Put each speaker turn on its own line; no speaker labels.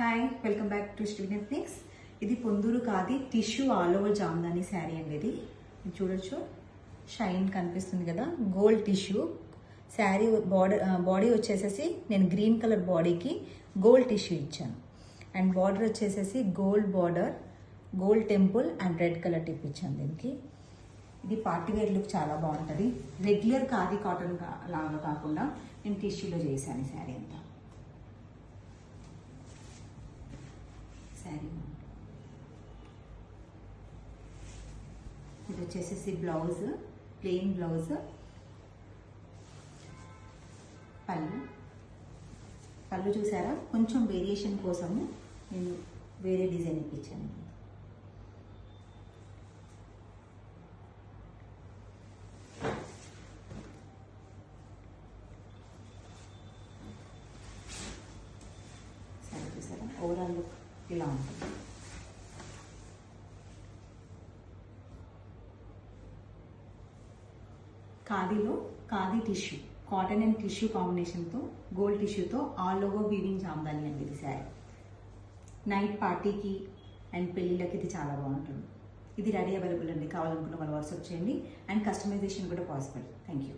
Hi, welcome back to Steven ethnics. ఇది పొందూరు కాది tissue all over Jamdani sari అండి. ఇది చూడొచ్చు, షైన్ కనిపిస్తుంది కదా. గోల్డ్ టిష్యూ శారీ బాడీ వచ్చేసేసి నేను గ్రీన్ కలర్ బాడీకి గోల్డ్ టిష్యూ ఇచ్చాను. అండ్ బార్డర్ వచ్చేసేసి gold border, gold temple and red colour tip ఇచ్చాను దీనికి. ఇది పార్టీ వేర్ లుక్ చాలా బాగుంటుంది. రెగ్యులర్ ఖాదీ కాటన్ లాగా కాకుండా నేను టిష్యూలో చేశాను ఈ శారీ అంతా. శారీ ఇది వచ్చేసేసి బ్లౌజ్, ప్లెయిన్ బ్లౌజ్. పళ్ళు చూసారా, కొంచెం వేరియేషన్ కోసము నేను వేరే డిజైన్ ఇప్పించాను. సరే చూసారా, ఓవరాల్ లుక్ ఇలా ఉంటుంది. ఖాదీలో khadi tissue, cotton and tissue కాంబినేషన్తో గోల్డ్ టిష్యూతో ఆల్ ఓవర్ వీవింగ్ జామ్దాని అండి ఇది శారీ. నైట్ పార్టీకి అండ్ పెళ్ళిళ్ళకి ఇది చాలా బాగుంటుంది. ఇది రెడీ అవైలబుల్ అండి. కావాలనుకున్న వాళ్ళు వాట్సాప్ చేయండి. అండ్ కస్టమైజేషన్ కూడా పాసిబుల్. Thank you.